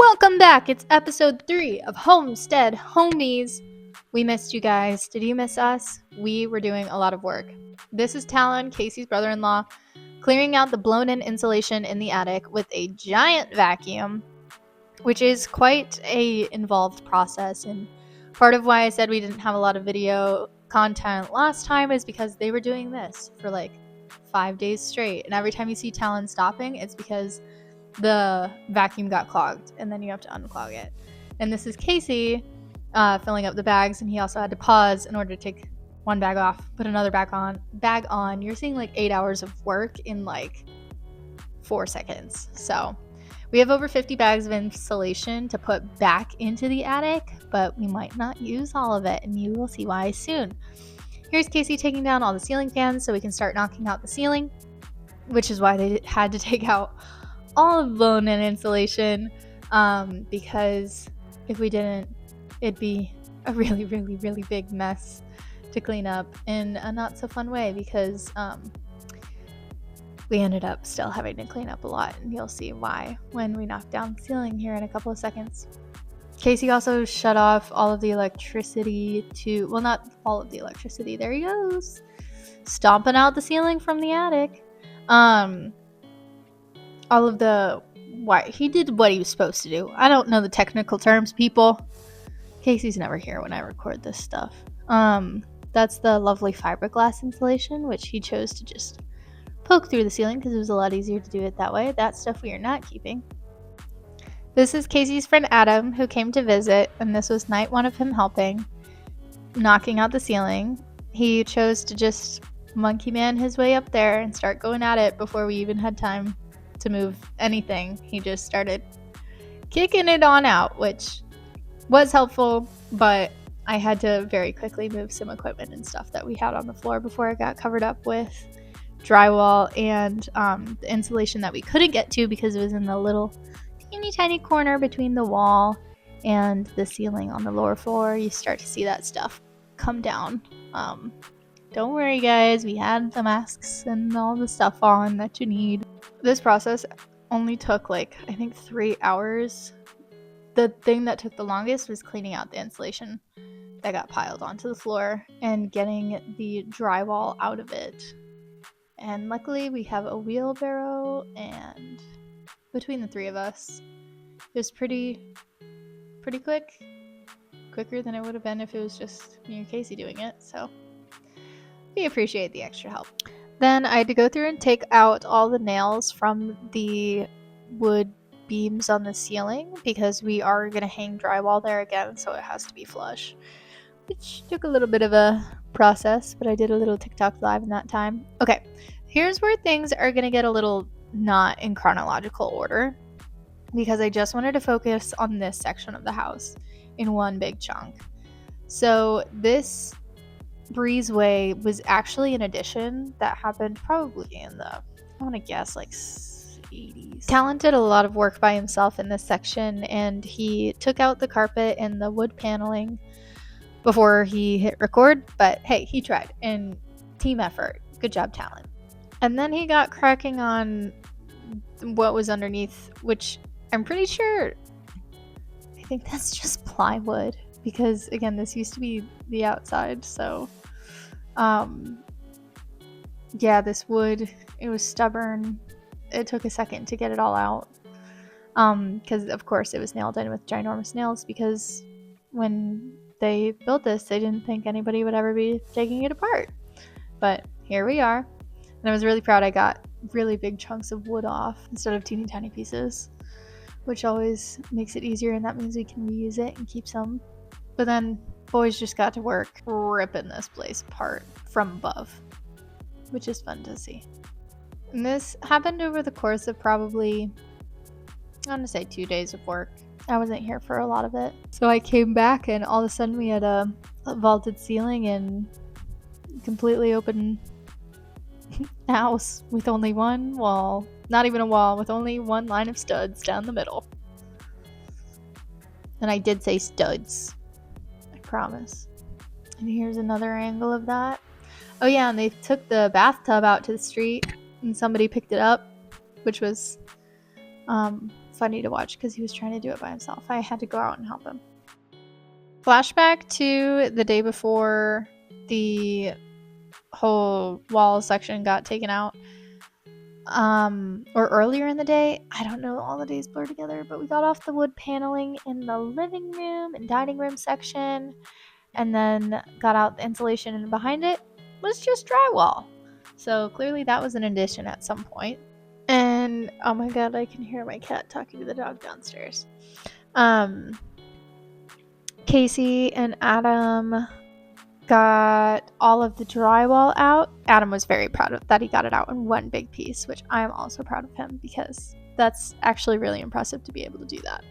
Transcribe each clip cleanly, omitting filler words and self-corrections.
Welcome back. It's episode 3 of Homestead Homies. We missed you guys. Did you miss us? We were doing a lot of work. This is Talon, Casey's brother-in-law, clearing out the blown-in insulation in the attic with a giant vacuum, which is quite a involved process. And part of why I said we didn't have a lot of video content last time is because they were doing this for like 5 days straight. And every time you see Talon stopping, it's because the vacuum got clogged and then you have to unclog it. And this is Casey filling up the bags, and he also had to pause in order to take one bag off, put another bag on. You're seeing like 8 hours of work in like 4 seconds. So we have over 50 bags of insulation to put back into the attic, but we might not use all of it, and you will see why soon. Here's Casey taking down all the ceiling fans so we can start knocking out the ceiling, which is why they had to take out all of blown-in insulation, because if we didn't, it'd be a really, really, really big mess to clean up in a not so fun way, because we ended up still having to clean up a lot, and you'll see why when we knock down the ceiling here in a couple of seconds. Casey also shut off all of the electricity well, not all of the electricity, there he goes, stomping out the ceiling from the attic. All of the he did what he was supposed to do. I don't know the technical terms, people. Casey's never here when I record this stuff. That's the lovely fiberglass insulation, which he chose to just poke through the ceiling because it was a lot easier to do it that way. That stuff we are not keeping. This is Casey's friend Adam, who came to visit, and this was night 1 of him helping, knocking out the ceiling. He chose to just monkey man his way up there and start going at it before we even had time to move anything. He just started kicking it on out, which was helpful, but I had to very quickly move some equipment and stuff that we had on the floor before it got covered up with drywall and the insulation that we couldn't get to because it was in the little teeny tiny corner between the wall and the ceiling on the lower floor. You start to see that stuff come down. Don't worry, guys, we had the masks and all the stuff on that you need. This process only took like, I think, 3 hours. The thing that took the longest was cleaning out the insulation that got piled onto the floor and getting the drywall out of it. And luckily we have a wheelbarrow, and between the 3 of us, it was pretty quick. Quicker than it would have been if it was just me and Casey doing it, so we appreciate the extra help. Then I had to go through and take out all the nails from the wood beams on the ceiling because we are going to hang drywall there again, so it has to be flush, which took a little bit of a process, but I did a little TikTok live in that time. Okay, here's where things are going to get a little not in chronological order, because I just wanted to focus on this section of the house in one big chunk. So this breezeway was actually an addition that happened probably in the, I want to guess, like 80s. Talon did a lot of work by himself in this section, and he took out the carpet and the wood paneling before he hit record, but hey, he tried, and team effort. Good job, Talon. And then he got cracking on what was underneath, which I'm pretty sure, I think that's just plywood, because again, this used to be the outside, so yeah, this wood, it was stubborn. It took a second to get it all out, because of course it was nailed in with ginormous nails, because when they built this, they didn't think anybody would ever be taking it apart. But here we are, and I was really proud I got really big chunks of wood off instead of teeny tiny pieces, which always makes it easier, and that means we can reuse it and keep some. But then boys just got to work ripping this place apart from above, which is fun to see. And this happened over the course of probably, I want to say 2 days of work. I wasn't here for a lot of it. So I came back, and all of a sudden we had a vaulted ceiling and completely open house with only one wall. Not even a wall, with only one line of studs down the middle. And I did say studs, I promise. And here's another angle of that. Oh yeah, and they took the bathtub out to the street, and somebody picked it up, which was funny to watch because he was trying to do it by himself. I had to go out and help him. Flashback to the day before the whole wall section got taken out. Or earlier in the day. I don't know, all the days blur together, but we got off the wood paneling in the living room and dining room section, and then got out the insulation, and behind it was just drywall. So clearly that was an addition at some point. And oh my god, I can hear my cat talking to the dog downstairs. Casey and Adam got all of the drywall out. Adam was very proud of that. He got it out in one big piece, which I am also proud of him because that's actually really impressive to be able to do that.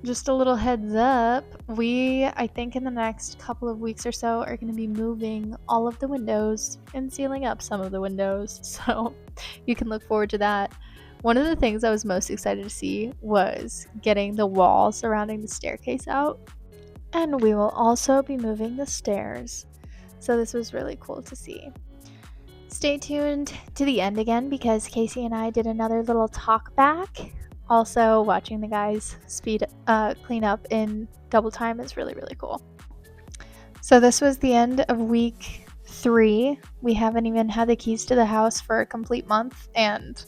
Just a little heads up, I think in the next couple of weeks or so, are going to be moving all of the windows and sealing up some of the windows, so you can look forward to that. One of the things I was most excited to see was getting the wall surrounding the staircase out, and we will also be moving the stairs, so this was really cool to see. Stay tuned to the end again because Casey and I did another little talk back. Also, watching the guys clean up in double time is really, really cool. So this was the end of week 3. We haven't even had the keys to the house for a complete month, and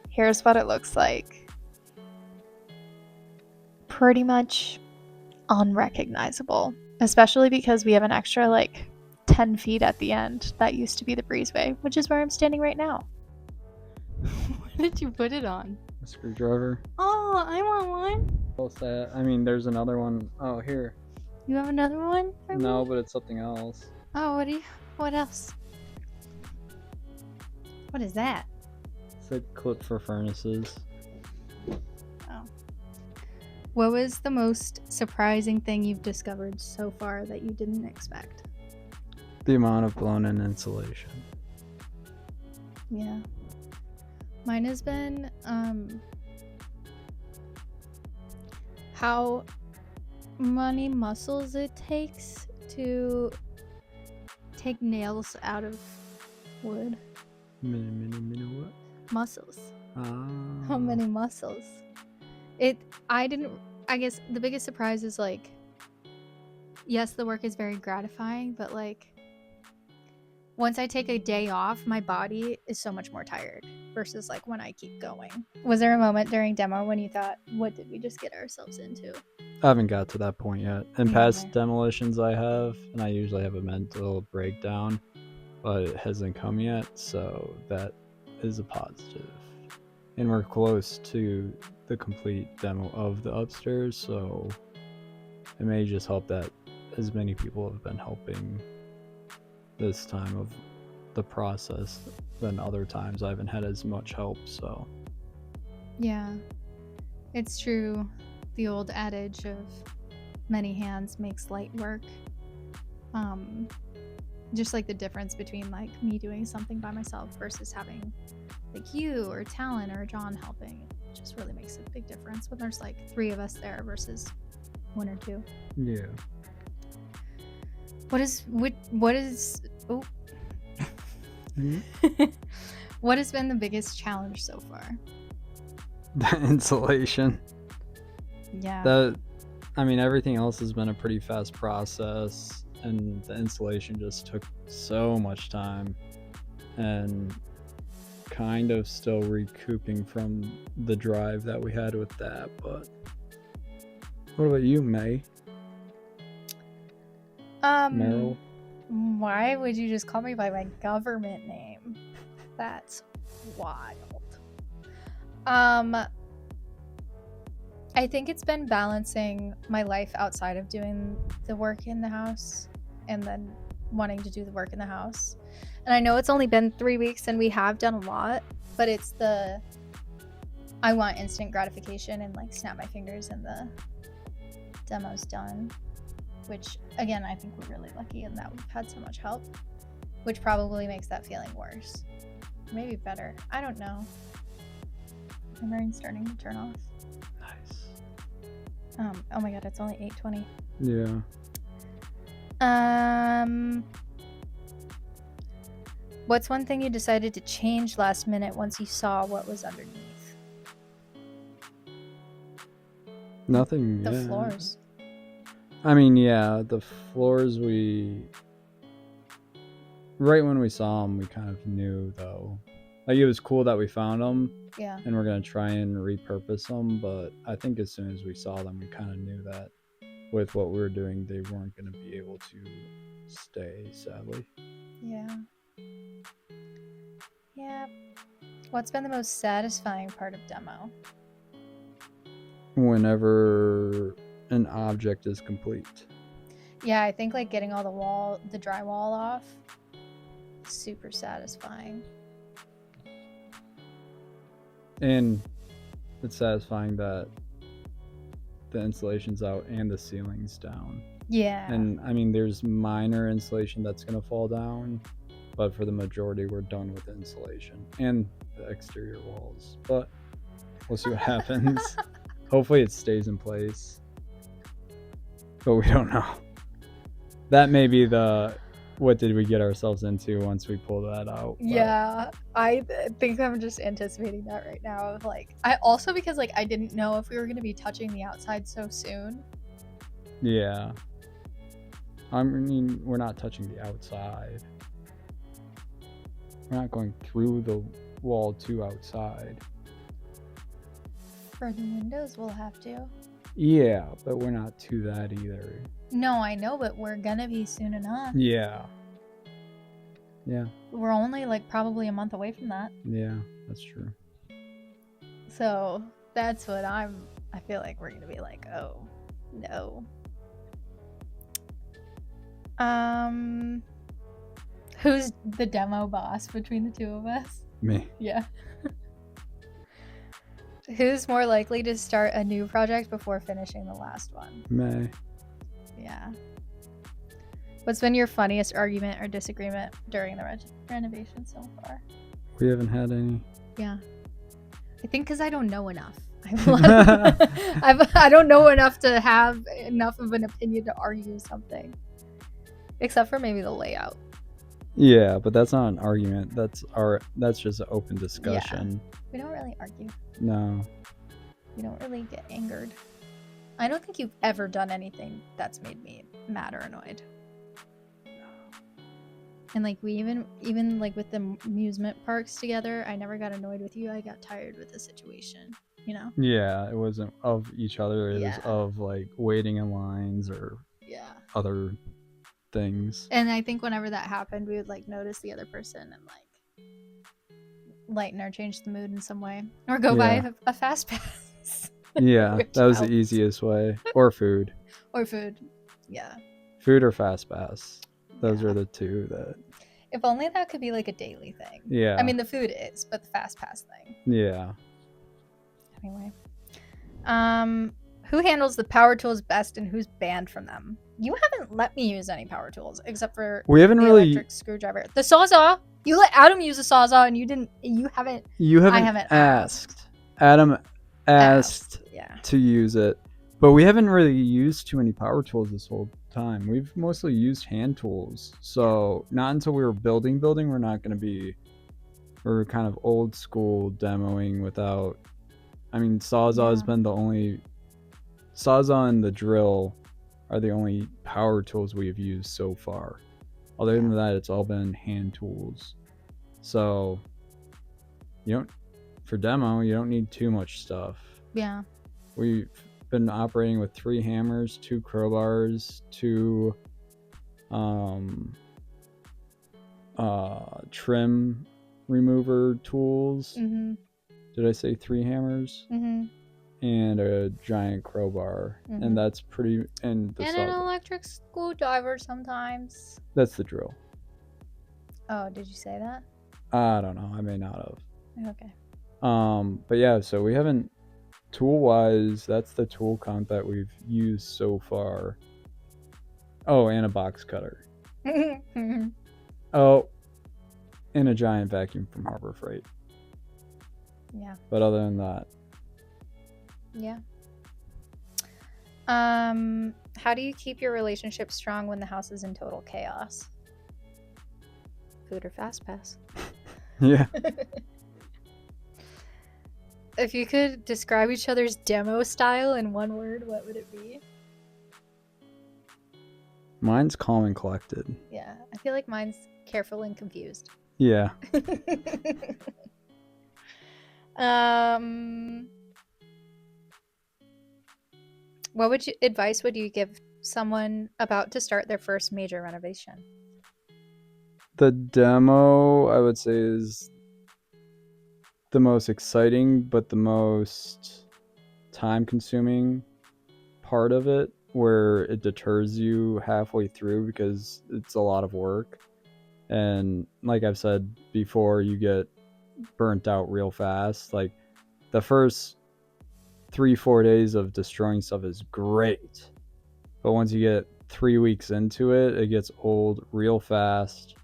here's what it looks like. Pretty much unrecognizable, especially because we have an extra 10 feet at the end that used to be the breezeway, which is where I'm standing right now. What did you put it on? A screwdriver. Oh, I want one. What's that? I mean, there's another one. Oh, here. You have another one for me? No, but it's something else. Oh, what else? What is that? It's a clip for furnaces. Oh. What was the most surprising thing you've discovered so far that you didn't expect? The amount of blown-in insulation. Yeah. Mine has been how many muscles it takes to take nails out of wood. Mini what? Muscles. How many muscles? I guess the biggest surprise is yes, the work is very gratifying, but once I take a day off, my body is so much more tired versus when I keep going. Was there a moment during demo when you thought, what did we just get ourselves into? I haven't got to that point yet. In Me past neither. demolitions I have, and I usually have a mental breakdown, but it hasn't come yet, so that is a positive. And we're close to the complete demo of the upstairs, so it may just help that as many people have been helping this time of the process than other times. I haven't had as much help, so Yeah, it's true. The old adage of many hands makes light work. Just the difference between me doing something by myself versus having you or Talon or John helping. It just really makes a big difference when there's 3 of us there versus 1 or 2. yeah. What is oh what has been the biggest challenge so far? The insulation. Yeah. Everything else has been a pretty fast process, and the installation just took so much time, and kind of still recouping from the drive that we had with that. But what about you, May? Meryl? Why would you just call me by my government name? That's wild. I think it's been balancing my life outside of doing the work in the house and then wanting to do the work in the house. And I know it's only been 3 weeks and we have done a lot, but it's I want instant gratification and snap my fingers and the demo's done. Which, again, I think we're really lucky in that we've had so much help, which probably makes that feeling worse. Maybe better. I don't know. My brain's starting to turn off. Nice. Oh my god, it's only 8:20. Yeah. What's one thing you decided to change last minute once you saw what was underneath? Nothing. The yeah. floors. I mean, yeah, the floors right when we saw them, we kind of knew though. Like it was cool that we found them, Yeah. and we're gonna try and repurpose them. But I think as soon as we saw them, we kind of knew that with what we were doing, they weren't gonna be able to stay. Sadly. Yeah. Yeah. What's been the most satisfying part of demo? Whenever an object is complete. Yeah, I think like getting all the drywall off, super satisfying. And it's satisfying that the insulation's out and the ceiling's down. Yeah. And I mean, there's minor insulation that's going to fall down, but for the majority, we're done with the insulation and the exterior walls. But we'll see what happens. Hopefully, it stays in place. But we don't know. That may be what did we get ourselves into once we pull that out. But Yeah, I think I'm just anticipating that right now. Of like, I also because like I didn't know if we were gonna be touching the outside so soon. yeah. I mean, we're not touching the outside. We're not going through the wall to outside. For the windows, we'll have to. Yeah, but we're not to that either. No, I know, but we're gonna be soon enough. Yeah. Yeah. We're only like probably a month away from that. Yeah, that's true. So that's what I feel like we're gonna be like, oh no. Who's the demo boss between the two of us? Me. Yeah. Who's more likely to start a new project before finishing the last one? May. Yeah. What's been your funniest argument or disagreement during the renovation so far? We haven't had any. Yeah. I think because I don't know enough. I don't know enough to have enough of an opinion to argue something. Except for maybe the layout. Yeah, but that's not an argument. That's just an open discussion. Yeah. We don't really argue. No. We don't really get angered. I don't think you've ever done anything that's made me mad or annoyed. And like we even like with the amusement parks together, I never got annoyed with you. I got tired with the situation, you know? Yeah, it wasn't of each other. It was of like waiting in lines or other things. And I think whenever that happened, we would like notice the other person and like lighten or change the mood in some way, or go buy a fast pass. Yeah, that was the easiest way. Or food. Or food. Yeah. Food or fast pass. Those are the two that. If only that could be like a daily thing. Yeah. I mean, the food is, but the fast pass thing. Yeah. Anyway. Who handles the power tools best and who's banned from them? You haven't let me use any power tools except for the electric screwdriver. The sawzall. You let Adam use a sawzall and you haven't. I haven't asked. Adam asked to use it. But we haven't really used too many power tools this whole time. We've mostly used hand tools. So not until we were building, we're not going to be. We're kind of old school demoing without. I mean, sawzall has been the only. Sawzall and the drill are the only power tools we've used so far. Other than that, it's all been hand tools. So for demo, you don't need too much stuff. Yeah. We've been operating with 3 hammers, 2 crowbars, 2 trim remover tools. Mm-hmm. Did I say 3 hammers? Mm-hmm. And a giant crowbar. Mm-hmm. And that's pretty... And an electric screwdriver sometimes. That's the drill. Oh, did you say that? I don't know. I may not have. Okay. But yeah, so we haven't... Tool-wise, that's the tool count that we've used so far. Oh, and a box cutter. Oh, and a giant vacuum from Harbor Freight. Yeah. But other than that... Yeah. How do you keep your relationship strong when the house is in total chaos? Food or fast pass? Yeah. If you could describe each other's demo style in one word, what would it be? Mine's calm and collected. Yeah, I feel like mine's careful and confused. Yeah. What advice would you give someone about to start their first major renovation? The demo, I would say, is the most exciting, but the most time-consuming part of it, where it deters you halfway through because it's a lot of work. And like I've said before, you get burnt out real fast. Like the first 3-4 days of destroying stuff is great, but once you get 3 weeks into it, it gets old real fast.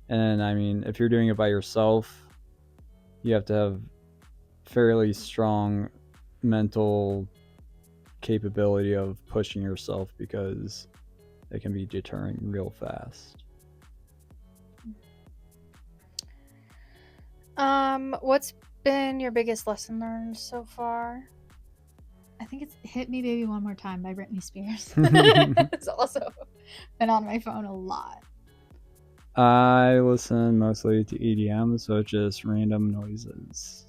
And I mean, if you're doing it by yourself, you have to have fairly strong mental capability of pushing yourself because it can be deterring real fast. What's been your biggest lesson learned so far? I think it's Hit Me Baby One More Time by Britney Spears. It's also been on my phone a lot. I listen mostly to EDM, so it's just random noises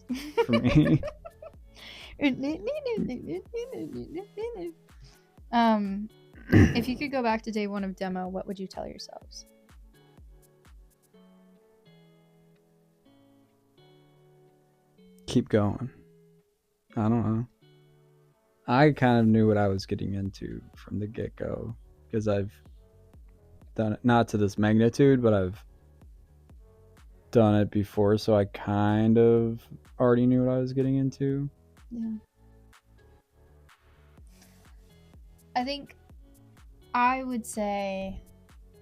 for me. If you could go back to day one of demo, what would you tell yourselves? Keep going. I don't know. I kind of knew what I was getting into from the get-go because I've done it, not to this magnitude, but I've done it before, so I kind of already knew what I was getting into. Yeah. I think I would say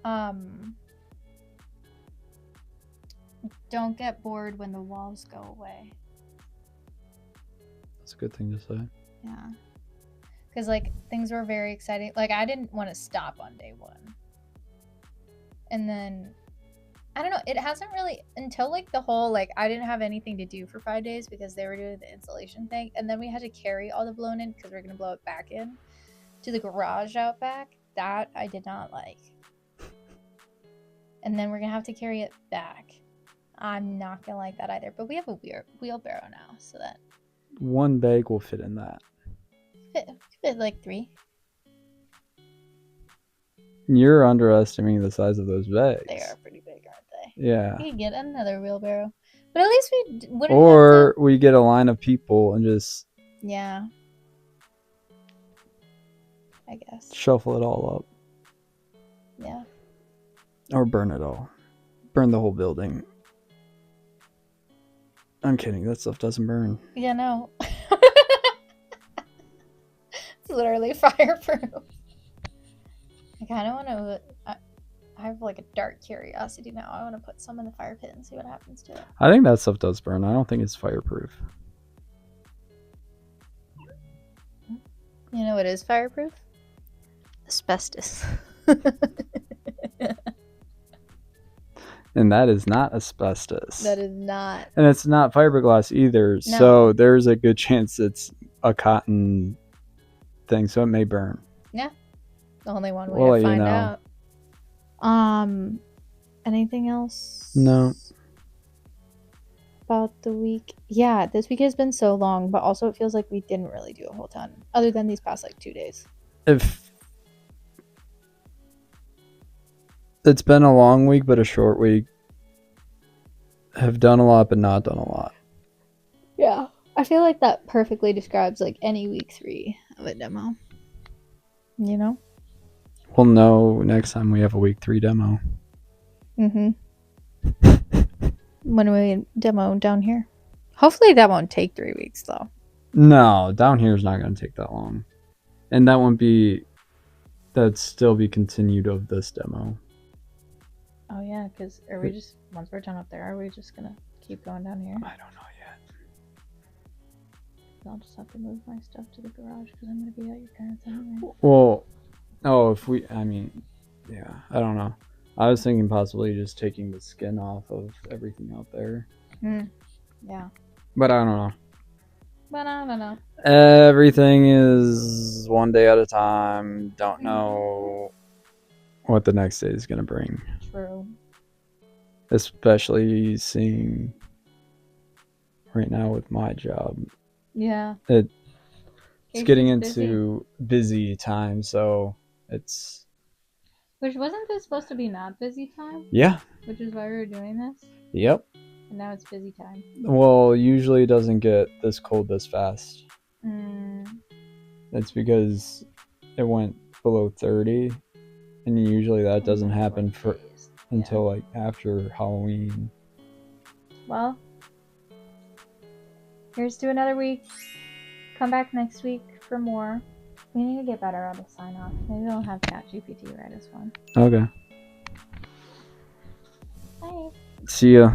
don't get bored when the walls go away. That's a good thing to say. Yeah. Because, like, things were very exciting. Like, I didn't want to stop on day one. And then, I don't know, it hasn't really, until, like, the whole, like, I didn't have anything to do for 5 days because they were doing the insulation thing. And then we had to carry all the blown in because we are going to blow it back in to the garage out back. That I did not like. And then we're going to have to carry it back. I'm not going to like that either. But we have a wheelbarrow now, so that. One bag will fit in that. Fit like 3. You're underestimating the size of those bags. They are pretty big, aren't they? Yeah. We could get another wheelbarrow. But at least we wouldn't or have to... we get a line of people and just Yeah. I guess. shuffle it all up. Yeah. Or burn it all. Burn the whole building. I'm kidding. That stuff doesn't burn. Yeah, no. It's literally fireproof. I kind of want to... I have like a dark curiosity now. I want to put some in the fire pit and see what happens to it. I think that stuff does burn. I don't think it's fireproof. You know what is fireproof? Asbestos. And that is not asbestos. That is not. And it's not fiberglass either. No. So there's a good chance it's a cotton thing. So it may burn. Yeah. The only one way to find out. Anything else? No. About the week? Yeah, this week has been so long, but also it feels like we didn't really do a whole ton other than these past like 2 days. It's been a long week, but a short week. Have done a lot, but not done a lot. Yeah. I feel like that perfectly describes like any week 3 of a demo. You know? We'll know next time we have a week 3 demo. Mm-hmm. When we demo down here. Hopefully that won't take 3 weeks though. No, down here is not going to take that long. And that won't be... That'd still be continued of this demo. Oh yeah, because are we just... Once we're done up there, are we just going to keep going down here? I don't know yet. I'll just have to move my stuff to the garage because I'm going to be at your parents' anyway. Well... Oh, if we... I mean... Yeah, I don't know. I was thinking possibly just taking the skin off of everything out there. Yeah. But I don't know. But I don't know. Everything is one day at a time. Don't know what the next day is going to bring. True. Especially seeing right now with my job. Yeah. It's Casey's getting busy. into busy time, so it's... Which wasn't this supposed to be not busy time? Yeah. Which is why we were doing this? Yep. And now it's busy time. Well, usually it doesn't get this cold this fast. Mm. It's because it went below 30, and usually that doesn't happen until like after Halloween. Well, here's to another week. Come back next week for more. We need to get better at a sign off. Maybe we'll have ChatGPT write us one. Okay. Bye. See ya.